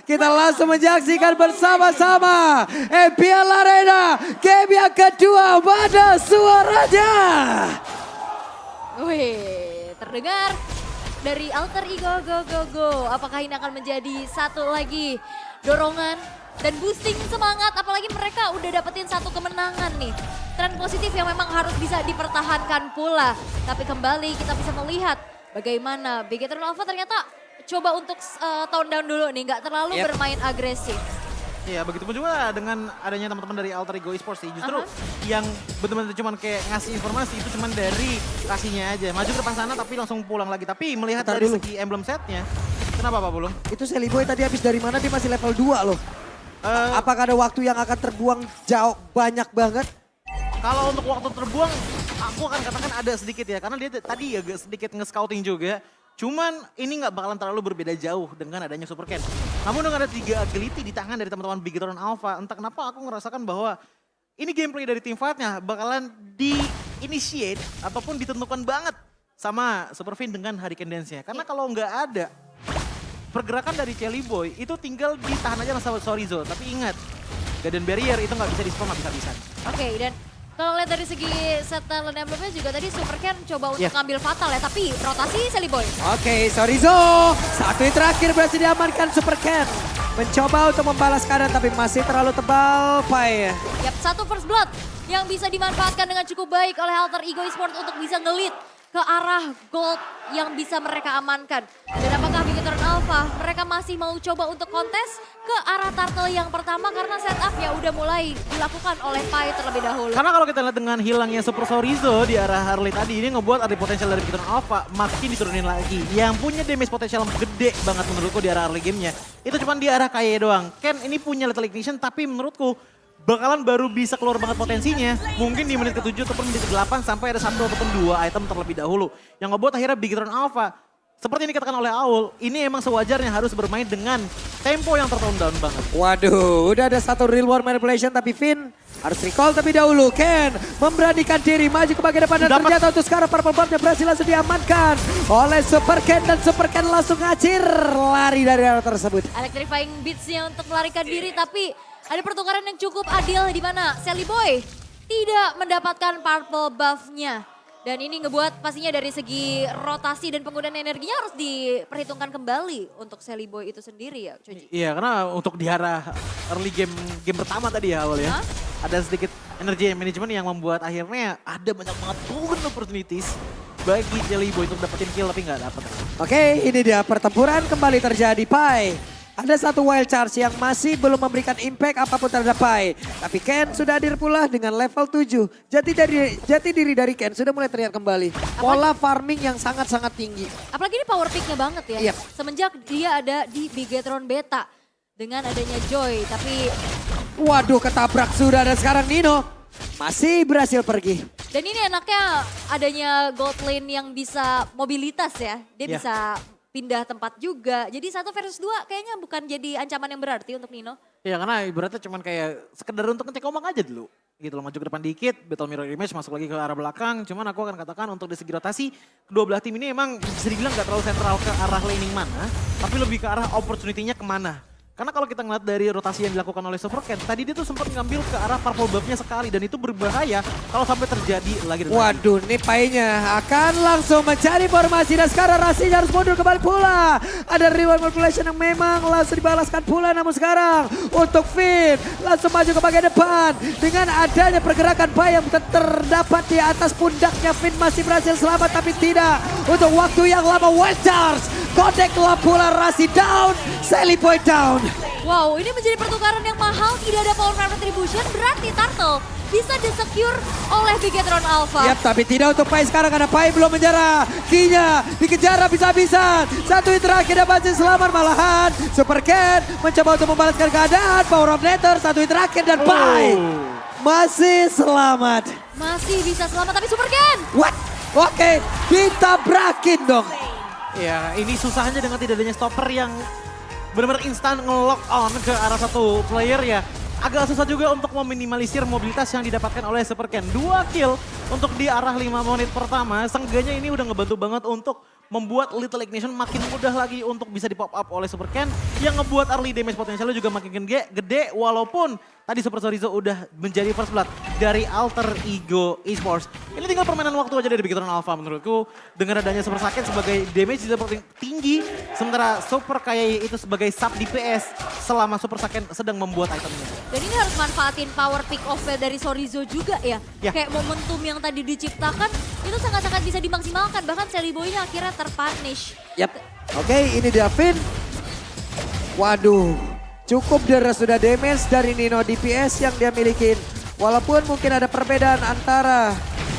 Kita langsung menyaksikan bersama-sama MPL Arena game yang kedua. Mana suaranya? Wih, terdengar dari Alter Ego Go. Apakah ini akan menjadi satu lagi dorongan dan boosting semangat, apalagi mereka udah dapetin satu kemenangan nih. Tren positif yang memang harus bisa dipertahankan pula. Tapi kembali kita bisa melihat bagaimana Bigetron Alpha ternyata coba untuk tone down dulu nih, nggak terlalu bermain agresif. Iya, begitu pun juga dengan adanya teman-teman dari Alter Ego Esports sih. Justru yang benar-benar cuman kayak ngasih informasi itu cuman dari kasihnya aja. Maju ke depan sana tapi langsung pulang lagi. Tapi melihat dari segi emblem setnya, kenapa Pak Bulung? Itu Seliboy tadi habis dari mana? Dia masih level 2 loh. Apakah ada waktu yang akan terbuang jauh banyak banget? Kalau untuk waktu terbuang, aku akan katakan ada sedikit ya. Karena dia tadi agak sedikit nge-scouting juga. Cuman ini nggak bakalan terlalu berbeda jauh dengan adanya Super Ken. Namun dengan ada 3 agility di tangan dari teman-teman Bigetron Alpha, entah kenapa aku ngerasakan bahwa ini gameplay dari team fight-nya bakalan di-initiate ataupun ditentukan banget sama Super Fin dengan Hurricane Dance-nya. Karena kalau nggak ada pergerakan dari Chelly Boy itu tinggal ditahan aja sama Sorizo. Tapi ingat, Garden Barrier itu nggak bisa di-spam habis-habisan. Oke, dan kalau lihat dari segi set talent emblemnya juga tadi Super Ken coba untuk ngambil fatal ya, tapi rotasi Seliboy. Oke, Sorizo. Satu yang terakhir berhasil diamankan Super Ken. Mencoba untuk membalas keadaan tapi masih terlalu tebal, Pai. Yap, satu first blood yang bisa dimanfaatkan dengan cukup baik oleh Alter Ego Esports untuk bisa ngelit ke arah gold yang bisa mereka amankan. Dan apakah Bigetron Alpha mereka masih mau coba untuk kontes ke arah turtle yang pertama karena setup ya udah mulai dilakukan oleh Pai terlebih dahulu. Karena kalau kita lihat dengan hilangnya Super Sorizo di arah Harley tadi, ini ngebuat ada potensial dari Bigetron Alpha makin diturunin lagi. Yang punya damage potensial gede banget menurutku di arah Harley gamenya, itu cuma di arah Kaye doang. Ken ini punya Lethal Ignition tapi menurutku bakalan baru bisa keluar banget potensinya. Mungkin di menit ke-7 ataupun menit ke-8 sampai ada 1 ataupun 2 item terlebih dahulu. Yang ngebuat akhirnya Bigetron Alpha, seperti yang dikatakan oleh Aul, ini emang sewajarnya harus bermain dengan tempo yang tertone down banget. Waduh, udah ada satu real world manipulation tapi Finn harus recall terlebih dahulu. Ken memberanikan diri maju ke bagian depan dan ternyata untuk sekarang purple buff-nya berhasil langsung diamankan oleh Super Ken dan Super Ken langsung ngacir lari dari arah tersebut. Electrifying beats-nya untuk melarikan diri tapi ada pertukaran yang cukup adil di mana Seliboy tidak mendapatkan purple buff-nya. Dan ini ngebuat pastinya dari segi rotasi dan penggunaan energinya harus diperhitungkan kembali untuk Seliboy itu sendiri ya, Cuci. Iya, karena untuk di arah early game pertama tadi ya awal ya. Ada sedikit energi management yang membuat akhirnya ada banyak banget golden opportunities bagi Chelly Boy untuk dapetin kill tapi nggak dapet. Oke, ini dia pertempuran kembali terjadi, Pai. Ada satu wild charge yang masih belum memberikan impact apapun terhadap Pai. Tapi Ken sudah hadir pula dengan level 7. Jati diri dari Ken sudah mulai terlihat kembali. Pola farming yang sangat-sangat tinggi. Apalagi ini power pick-nya banget ya. Yep. Semenjak dia ada di Bigetron Beta dengan adanya Joy. Tapi Waduh, ketabrak sudah dan sekarang Nino masih berhasil pergi. dan ini enaknya adanya gold lane yang bisa mobilitas ya. Dia bisa pindah tempat juga. Jadi 1 versus 2 kayaknya bukan jadi ancaman yang berarti untuk Nino. Iya, karena ibaratnya cuman kayak sekedar untuk ngecek ombak aja dulu. Gitu loh, maju ke depan dikit, battle mirror image masuk lagi ke arah belakang. Cuman aku akan katakan untuk di segi rotasi, kedua belah tim ini emang bisa dibilang gak terlalu sentral ke arah laning mana, tapi lebih ke arah opportunity-nya kemana. Karena kalau kita ngeliat dari rotasi yang dilakukan oleh Super Ken, tadi dia tuh sempat ngambil ke arah purple buff-nya sekali dan itu berbahaya kalau sampai terjadi lagi. Waduh, nih Pai-nya akan langsung mencari formasi dan sekarang Rasinya harus mundur kembali pula. Ada reward manipulation yang memang langsung dibalaskan pula, namun sekarang untuk Finn langsung maju ke bagian depan. Dengan adanya pergerakan Pai yang terdapat di atas pundaknya, Finn masih berhasil selamat tapi tidak untuk waktu yang lama. Wild Charge, kodeklah pula Rasi down, Seliboy down. Wow, ini menjadi pertukaran yang mahal, tidak ada power frame retribution, berarti Turtle bisa disecure oleh Bigetron Alpha. Yap, tapi tidak untuk Pai sekarang karena Pai belum menjarah. Kinya dikejar habis-habisan. Satu yang terakhir dapat selamat, malahan Super Ken mencoba untuk membalaskan keadaan. Power of Nether, satu yang terakhir dan Pai masih selamat. Masih bisa selamat, tapi Super Ken. What? Oke, ditabrakin dong. Ya, ini susahnya dengan tidak adanya stopper yang benar-benar instan nge-lock on ke arah satu player ya. Agak susah juga untuk meminimalisir mobilitas yang didapatkan oleh Super Ken. 2 kill untuk di arah 5 menit pertama. Seenggaknya ini udah ngebantu banget untuk membuat Little Ignition makin mudah lagi untuk bisa di pop up oleh Super Ken yang ngebuat early damage potensialnya juga makin gede walaupun tadi Super Chorizo udah menjadi first blood dari Alter Ego Esports. Ini tinggal permainan waktu aja dari Bigetron Alpha menurutku. Dengan adanya Super Saiyan sebagai damage seperti tinggi, sementara Super Kayai itu sebagai sub DPS selama Super Saiyan sedang membuat itemnya. Dan ini harus manfaatin power pick off dari Chorizo juga ya. Ya. Kayak momentum yang tadi diciptakan itu sangat-sangat bisa dimaksimalkan. Bahkan Sally Boy-nya akhirnya terpunish. Yap. Oke, ini dia Finn. Waduh, cukup deras sudah damage dari Nino DPS yang dia milikin. Walaupun mungkin ada perbedaan antara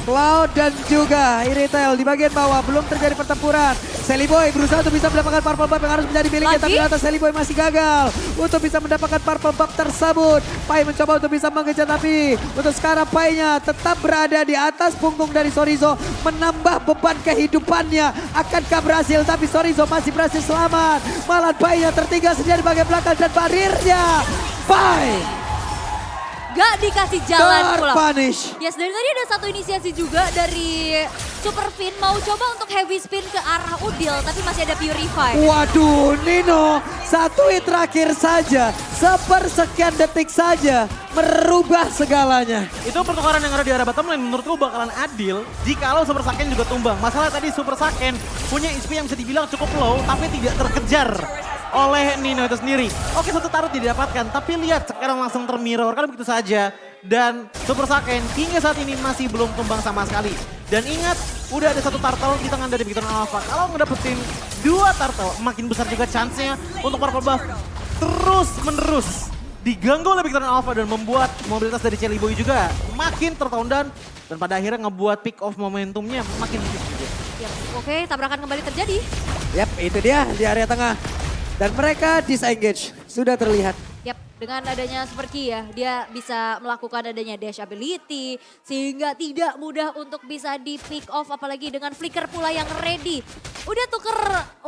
Cloud dan juga Iritael di bagian bawah. Belum terjadi pertempuran. Sally Boy berusaha untuk bisa mendapatkan Purple Buff yang harus menjadi miliknya. Tapi ternyata Sally Boy masih gagal untuk bisa mendapatkan Purple Buff tersebut. Pai mencoba untuk bisa mengejar tapi untuk sekarang Pai-nya tetap berada di atas punggung dari Chorizo. Menambah beban kehidupannya. Akankah berhasil? Tapi Chorizo masih berhasil selamat. Malah Pai-nya tertinggal sendiri di bagian belakang dan barirnya. Pai Gak dikasih jalan pula. terpunish. Yes, dari tadi ada satu inisiasi juga dari Super Finn mau coba untuk heavy spin ke arah Udil, tapi masih ada Purify. Waduh, Nino, satu hit terakhir saja, sepersekian detik saja, merubah segalanya. Itu pertukaran yang ada di arah bottom lane menurutku bakalan adil jikalau Super Saiyan juga tumbang. Masalah tadi Super Saiyan punya XP yang bisa dibilang cukup low tapi tidak terkejar oleh Nino itu sendiri. Oke, satu tarot tidak didapatkan, tapi lihat sekarang langsung termirror kan begitu saja. Dan Super Saiyan hingga saat ini masih belum tumbang sama sekali. Dan ingat, udah ada satu turtle di tangan dari Bigetron Alpha. Kalau ngedapetin 2 turtle, makin besar juga chance-nya untuk Purple Buff terus-menerus diganggu oleh Bigetron Alpha dan membuat mobilitas dari Sally Boy juga makin tertondan. Dan pada akhirnya ngebuat pick off momentumnya makin tipis juga. Yap, oke, tabrakan kembali terjadi. Yap, itu dia di area tengah. Dan mereka disengage, sudah terlihat. Yap, dengan adanya Super Ki ya, dia bisa melakukan adanya dash ability sehingga tidak mudah untuk bisa di pick off apalagi dengan flicker pula yang ready. Udah tuker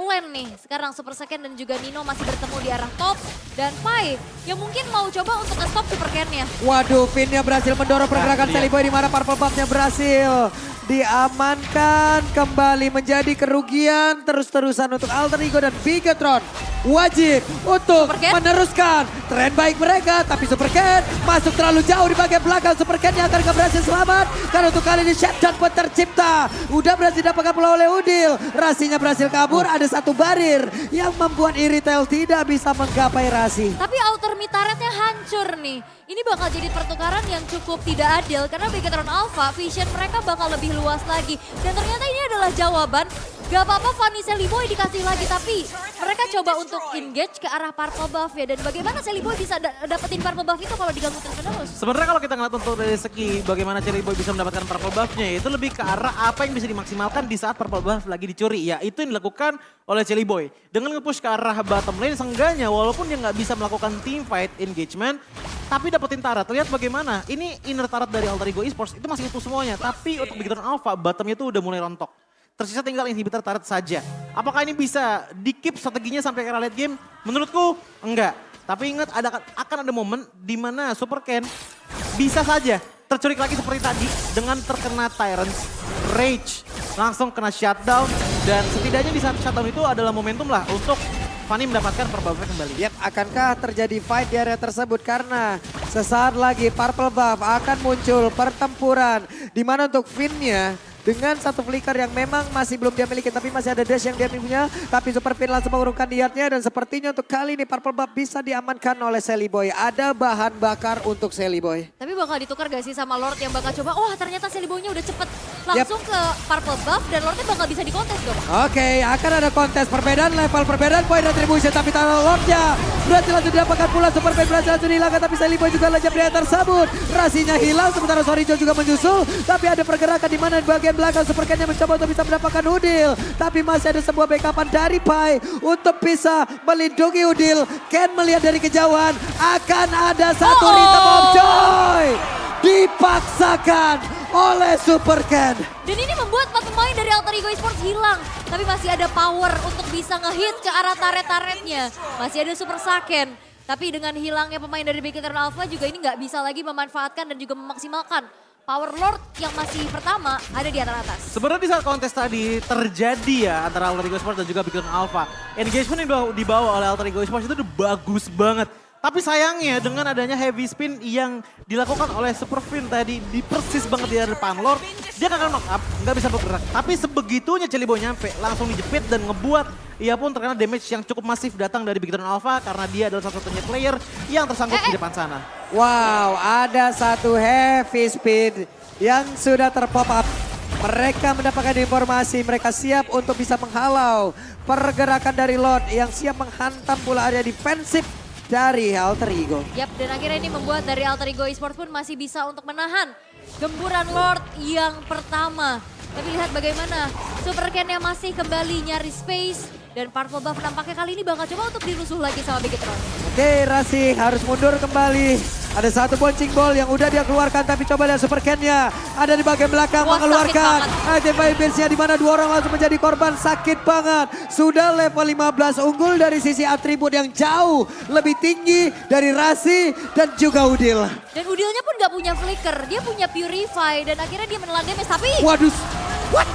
lane nih, sekarang Super Saiyan dan juga Nino masih bertemu di arah top dan Pai yang mungkin mau coba untuk nge-stop Super Ken-nya. Waduh, Finn-nya berhasil mendorong pergerakan Sally Boy di mana Purple Buff-nya berhasil diamankan, kembali menjadi kerugian terus-terusan untuk Alter Ego dan Bigetron. Wajib untuk meneruskan tren baik mereka, tapi Super Ken masuk terlalu jauh di bagian belakang. Super Ken yang akan berhasil selamat karena untuk kali ini shutdown pun tercipta. Udah berhasil dapatkan pula oleh Udil. Rasinya berhasil kabur, ada satu barir yang membuat Iritael tidak bisa menggapai Rasi. Tapi outer mid turretnya hancur nih. Ini bakal jadi pertukaran yang cukup tidak adil karena Bigetron Alpha vision mereka bakal lebih luas lagi. Dan ternyata ini adalah jawaban. Gak apa-apa Fanny Sally Boy dikasih lagi tapi mereka coba untuk engage ke arah Purple Buff ya. Dan bagaimana Sally Boy bisa dapetin Purple Buff itu kalau diganggu terus-menerus? Sebenarnya kalau kita ngeliat untuk dari segi bagaimana Sally Boy bisa mendapatkan Purple Buff-nya itu lebih ke arah apa yang bisa dimaksimalkan di saat Purple Buff lagi dicuri. Ya itu yang dilakukan oleh Sally Boy. Dengan nge-push ke arah bottom lane seenggaknya walaupun dia nggak bisa melakukan team fight engagement tapi dapetin turret. Lihat bagaimana ini inner turret dari Alter Ego Esports itu masih utuh semuanya. Tapi untuk Bigetron Alpha bottomnya tuh udah mulai rontok. Tersisa tinggal inhibitor turret saja. Apakah ini bisa di-keep strateginya sampai ke late game? Menurutku enggak. Tapi ingat akan ada momen di mana Super Ken bisa saja terculik lagi seperti tadi dengan terkena Tyrant's Rage. Langsung kena shutdown dan setidaknya di saat shutdown itu adalah momentum lah untuk Fanny mendapatkan Purple Buff kembali. Yap, akankah terjadi fight di area tersebut karena sesaat lagi Purple Buff akan muncul pertempuran di mana untuk Finn-nya dengan satu flicker yang memang masih belum dia miliki tapi masih ada dash yang dia punya. Tapi Super Finn langsung mengurungkan niatnya dan sepertinya untuk kali ini Purple Buff bisa diamankan oleh Sally Boy. Ada bahan bakar untuk Sally Boy. Tapi bakal ditukar gak sih sama Lord yang bakal coba, wah ternyata Sally Boy-nya udah cepet langsung ke Purple Buff dan Lordnya bakal bisa dikontes dong. Oke, akan ada kontes perbedaan level, perbedaan poin retribution tapi tanah Lordnya berhasil langsung didapatkan pula. Super Finn berhasil langsung dihilangkan tapi Sally Boy juga lejap di atas tersebut. Rasinya hilang sementara Chorizo juga menyusul tapi ada pergerakan di mana di bagian belakang Super Ken yang mencoba untuk bisa mendapatkan Udil. Tapi masih ada sebuah backupan dari Pai untuk bisa melindungi Udil. Ken melihat dari kejauhan akan ada satu rhythm of joy. Dipaksakan oleh Super Ken. Dan ini membuat 4 pemain dari Alter Ego Esports hilang. Tapi masih ada power untuk bisa ngehit ke arah turret-turretnya. Masih ada Super Saiyan. Tapi dengan hilangnya pemain dari Bigetron Alpha juga ini nggak bisa lagi memanfaatkan dan juga memaksimalkan Power Lord yang masih pertama ada di atas. Sebenarnya di saat kontes tadi terjadi ya antara Alter Ego Esports dan juga Big Drone Alpha. Engagement yang dibawa oleh Alter Ego Esports itu udah bagus banget. Tapi sayangnya dengan adanya heavy spin yang dilakukan oleh Superfin tadi di persis banget di depan Lord. Dia gak akan knock up, gak bisa bergerak. Tapi sebegitunya Celiboy nyampe langsung dijepit dan ngebuat ia pun terkena damage yang cukup masif datang dari Big Drone Alpha. Karena dia adalah satu-satunya player yang tersangkut di depan sana. Wow, ada satu heavy speed yang sudah terpop up. Mereka mendapatkan informasi, mereka siap untuk bisa menghalau pergerakan dari Lord yang siap menghantam bola area defensif dari Alter Ego. Yap, dan akhirnya ini membuat dari Alter Ego Esports pun masih bisa untuk menahan gemburan Lord yang pertama. Tapi lihat bagaimana Super Ken-nya masih kembali nyari space. Dan Purple Buff nampaknya kali ini bakal coba untuk dirusuh lagi sama Bigetron. Oke, Rasi harus mundur kembali. Ada satu bouncing ball yang udah dia keluarkan, tapi coba lihat Super Ken-nya. Ada di bagian belakang Wah, mengeluarkan item nya di mana dua orang langsung menjadi korban. Sakit banget. Sudah level 15 unggul dari sisi atribut yang jauh lebih tinggi dari Rasi dan juga Udil. Dan Udilnya pun gak punya flicker, dia punya purify dan akhirnya dia menelan damage. Tapi Waduh, what?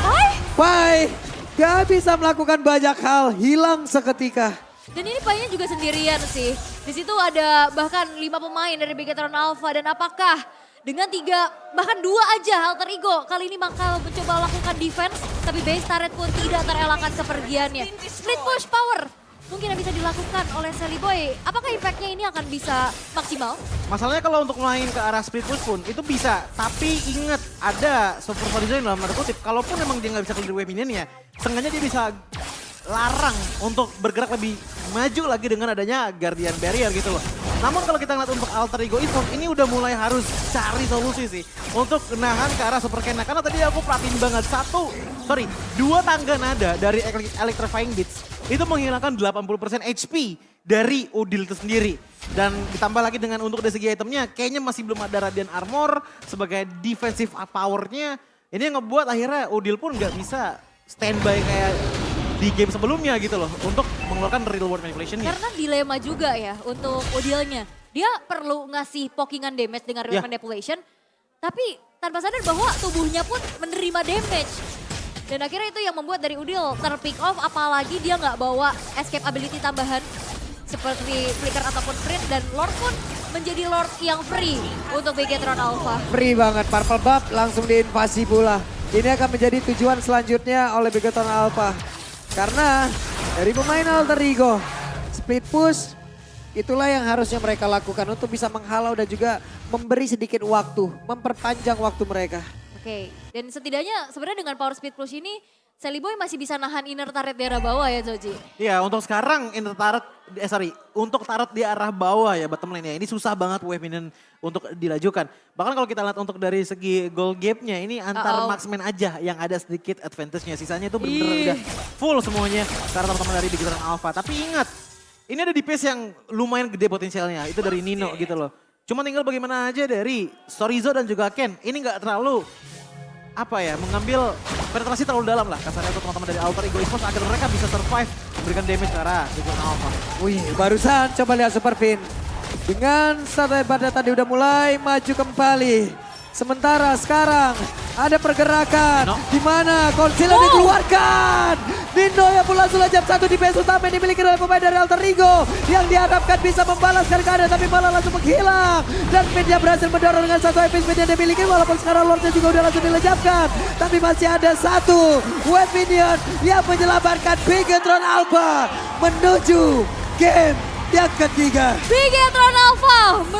Hai. Bye. Gak bisa melakukan banyak hal, hilang seketika. Dan ini Pai-nya juga sendirian sih. Di situ ada bahkan 5 pemain dari Bigetron Alpha dan apakah dengan 3 bahkan 2 aja Alter Ego kali ini bakal mencoba lakukan defense tapi base turret pun tidak terelakkan kepergiannya. Split push power mungkin yang bisa dilakukan oleh Celiboy. Apakah impactnya ini akan bisa maksimal? Masalahnya kalau untuk main ke arah split push pun itu bisa. Tapi ingat ada supervisor dalam tanda kutip. Kalaupun memang dia nggak bisa clear wave minion ya, setengahnya dia bisa larang untuk bergerak lebih maju lagi dengan adanya Guardian Barrier gitu loh. Namun kalau kita ngeliat untuk Alter Ego Esports ini udah mulai harus cari solusi sih untuk menahan ke arah Super Ken. Karena tadi aku perhatiin banget 2 tangga nada dari Electrifying Beats itu menghilangkan 80% HP dari Udil itu sendiri. Dan ditambah lagi dengan untuk dari segi itemnya kayaknya masih belum ada Radiant Armor sebagai defensive powernya. Ini yang ngebuat akhirnya Udil pun nggak bisa standby kayak di game sebelumnya gitu loh untuk mengeluarkan real world manipulation-nya. Karena dilema juga ya untuk Udilnya. Dia perlu ngasih pokingan damage dengan real manipulation. Tapi tanpa sadar bahwa tubuhnya pun menerima damage. Dan akhirnya itu yang membuat dari Udil terpick off apalagi dia nggak bawa escape ability tambahan. Seperti flicker ataupun sprint dan Lord pun menjadi Lord yang free untuk Bigetron Alpha. Free banget, Purple Buff langsung diinvasi pula. Ini akan menjadi tujuan selanjutnya oleh Bigetron Alpha. Karena dari pemain Alter Ego, split push itulah yang harusnya mereka lakukan untuk bisa menghalau dan juga memberi sedikit waktu, memperpanjang waktu mereka. Oke, dan setidaknya sebenarnya dengan power speed push ini Celiboy masih bisa nahan inner turret di arah bawah ya Zoji? Iya untuk sekarang untuk turret di arah bawah ya bottom lane ya. Ini susah banget wave minion untuk dilajukan. Bahkan kalau kita lihat untuk dari segi goal gap-nya ini antar marksman aja yang ada sedikit advantage-nya. Sisanya itu bener-bener udah full semuanya karena teman-teman dari Bigetron Alpha. Tapi ingat, ini ada DPS yang lumayan gede potensialnya. Itu dari Nino gitu loh. Cuma tinggal bagaimana aja dari Sorizo dan juga Ken. Ini nggak terlalu mengambil penetrasi terlalu dalam lah kasarnya untuk teman-teman dari Alter Ego Esports agar mereka bisa survive memberikan damage ke arah Bigetron Alpha. Wih, barusan coba lihat Superfin. Dengan satu hebatnya tadi udah mulai maju kembali. Sementara sekarang ada pergerakan di mana Concealer dikeluarkan. Nino yang pun langsung lejap satu di base utama yang dimiliki oleh pemain dari Alter Ego yang diharapkan bisa membalaskan keadaan tapi malah langsung menghilang. Dan Fitnya berhasil mendorong dengan satu HP speed yang dimiliki walaupun sekarang Lordnya juga udah langsung dilejapkan. Tapi masih ada satu wave minion yang menyelamatkan Bigetron Alpha menuju game yang ketiga. Bigetron